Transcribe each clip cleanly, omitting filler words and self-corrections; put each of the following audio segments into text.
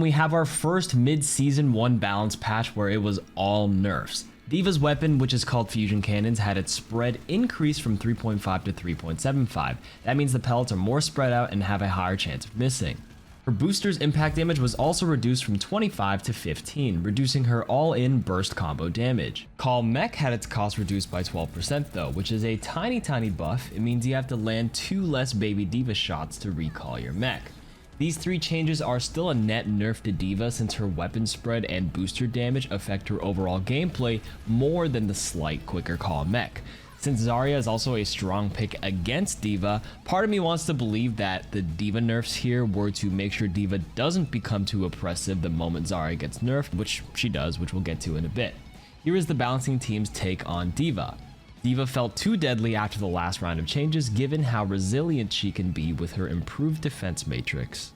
we have our first mid-season 1 balance patch where it was all nerfs. DVa's weapon, which is called Fusion Cannons, had its spread increased from 3.5 to 3.75. That means the pellets are more spread out and have a higher chance of missing. Her booster's impact damage was also reduced from 25 to 15, reducing her all-in burst combo damage. KarQ had its cost reduced by 12% though, which is a tiny buff. It means you have to land 2 less baby DVa shots to recall your mech. These 3 changes are still a net nerf to DVa since her weapon spread and booster damage affect her overall gameplay more than the slight quicker call mech. Since Zarya is also a strong pick against DVa, part of me wants to believe that the DVa nerfs here were to make sure DVa doesn't become too oppressive the moment Zarya gets nerfed, which she does, which we'll get to in a bit. Here is the balancing team's take on DVa. DVa felt too deadly after the last round of changes given how resilient she can be with her improved defense matrix.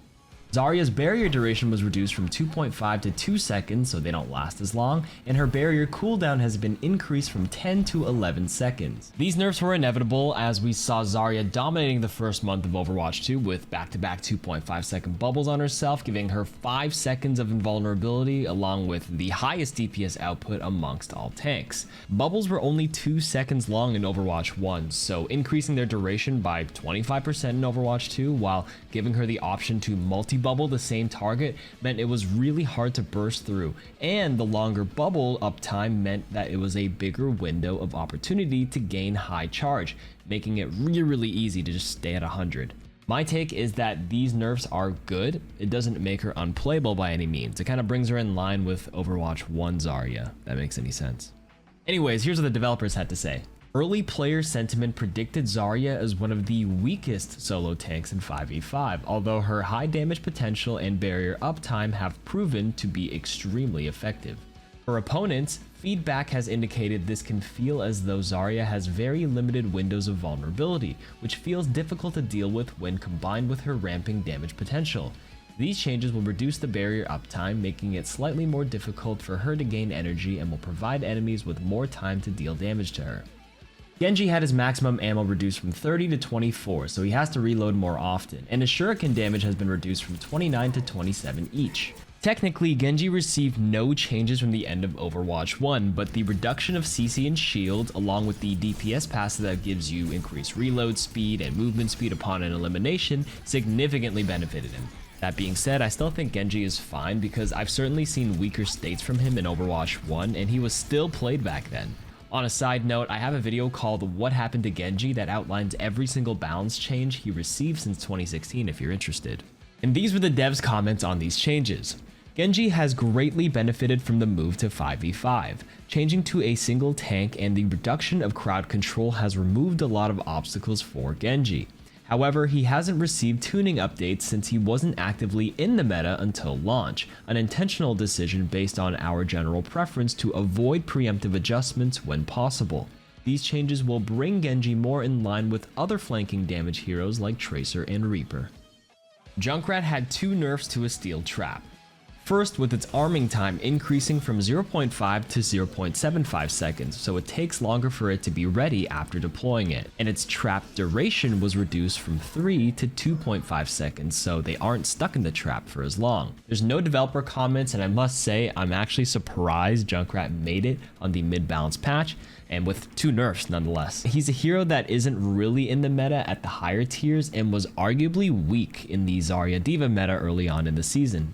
Zarya's barrier duration was reduced from 2.5 to 2 seconds, so they don't last as long, and her barrier cooldown has been increased from 10 to 11 seconds. These nerfs were inevitable as we saw Zarya dominating the first month of Overwatch 2 with back-to-back 2.5 second bubbles on herself, giving her 5 seconds of invulnerability along with the highest DPS output amongst all tanks. Bubbles were only 2 seconds long in Overwatch 1, so increasing their duration by 25% in Overwatch 2 while giving her the option to multi-bubble the same target meant it was really hard to burst through, and the longer bubble uptime meant that it was a bigger window of opportunity to gain high charge, making it really easy to just stay at 100. My take is that these nerfs are good. It doesn't make her unplayable by any means. It kind of brings her in line with Overwatch 1 Zarya, if that makes any sense. Anyways, here's what the developers had to say. Early player sentiment predicted Zarya as one of the weakest solo tanks in 5v5, although her high damage potential and barrier uptime have proven to be extremely effective. For opponents, feedback has indicated this can feel as though Zarya has very limited windows of vulnerability, which feels difficult to deal with when combined with her ramping damage potential. These changes will reduce the barrier uptime, making it slightly more difficult for her to gain energy and will provide enemies with more time to deal damage to her. Genji had his maximum ammo reduced from 30 to 24, so he has to reload more often, and his shuriken damage has been reduced from 29 to 27 each. Technically, Genji received no changes from the end of Overwatch 1, but the reduction of CC and shield, along with the DPS passive that gives you increased reload speed and movement speed upon an elimination, significantly benefited him. That being said, I still think Genji is fine because I've certainly seen weaker states from him in Overwatch 1, and he was still played back then. On a side note, I have a video called What Happened to Genji that outlines every single balance change he received since 2016 if you're interested. And these were the devs' comments on these changes. Genji has greatly benefited from the move to 5v5. Changing to a single tank and the reduction of crowd control has removed a lot of obstacles for Genji. However, he hasn't received tuning updates since he wasn't actively in the meta until launch, an intentional decision based on our general preference to avoid preemptive adjustments when possible. These changes will bring Genji more in line with other flanking damage heroes like Tracer and Reaper. Junkrat had 2 nerfs to a steel trap. First, with its arming time increasing from 0.5 to 0.75 seconds, so it takes longer for it to be ready after deploying it, and its trap duration was reduced from 3 to 2.5 seconds, so they aren't stuck in the trap for as long. There's no developer comments, and I must say I'm actually surprised Junkrat made it on the mid-balance patch, and with 2 nerfs nonetheless. He's a hero that isn't really in the meta at the higher tiers and was arguably weak in the Zarya DVa meta early on in the season.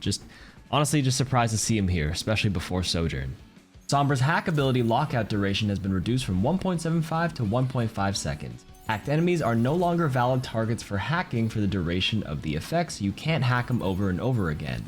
Honestly, just surprised to see him here, especially before Sojourn. Sombra's hack ability lockout duration has been reduced from 1.75 to 1.5 seconds. Hacked enemies are no longer valid targets for hacking for the duration of the effects. You can't hack them over and over again.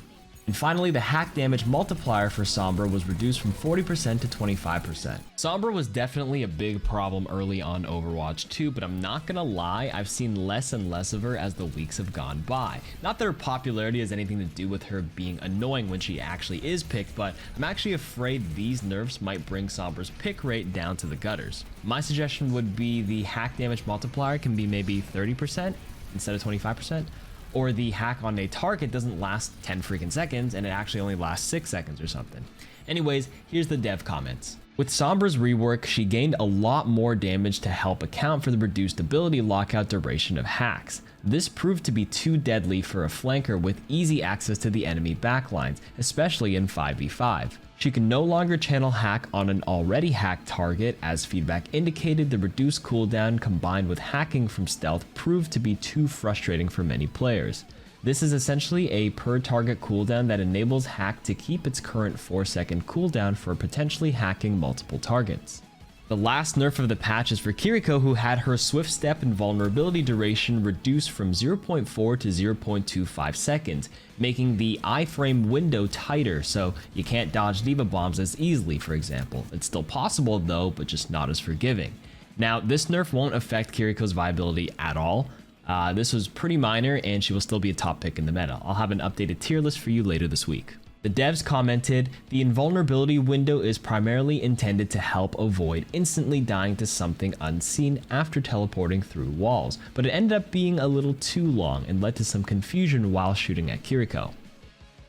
And finally, the hack damage multiplier for Sombra was reduced from 40% to 25%. Sombra was definitely a big problem early on Overwatch 2, but I'm not gonna lie, I've seen less and less of her as the weeks have gone by. Not that her popularity has anything to do with her being annoying when she actually is picked, but I'm actually afraid these nerfs might bring Sombra's pick rate down to the gutters. My suggestion would be the hack damage multiplier can be maybe 30% instead of 25%. Or the hack on a target doesn't last 10 freaking seconds and it actually only lasts 6 seconds or something. Anyways, here's the dev comments. With Sombra's rework, she gained a lot more damage to help account for the reduced ability lockout duration of hacks. This proved to be too deadly for a flanker with easy access to the enemy backlines, especially in 5v5. She can no longer channel hack on an already hacked target, as feedback indicated the reduced cooldown combined with hacking from stealth proved to be too frustrating for many players. This is essentially a per target cooldown that enables hack to keep its current 4-second cooldown for potentially hacking multiple targets. The last nerf of the patch is for Kiriko, who had her swift step and vulnerability duration reduced from 0.4 to 0.25 seconds, making the iframe window tighter so you can't dodge DVa bombs as easily, for example. It's still possible though, but just not as forgiving. Now, this nerf won't affect Kiriko's viability at all. This was pretty minor and she will still be a top pick in the meta. I'll have an updated tier list for you later this week. The devs commented, the invulnerability window is primarily intended to help avoid instantly dying to something unseen after teleporting through walls, but it ended up being a little too long and led to some confusion while shooting at Kiriko.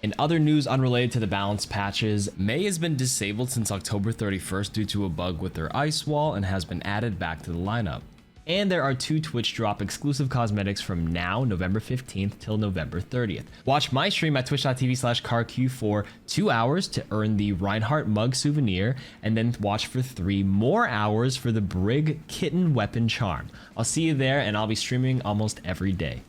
In other news unrelated to the balance patches, Mei has been disabled since October 31st due to a bug with her ice wall and has been added back to the lineup. And there are 2 Twitch drop exclusive cosmetics from now, November 15th till November 30th. Watch my stream at twitch.tv/KarQ for 2 hours to earn the Reinhardt mug souvenir, and then watch for 3 more hours for the Brig kitten weapon charm. I'll see you there, and I'll be streaming almost every day.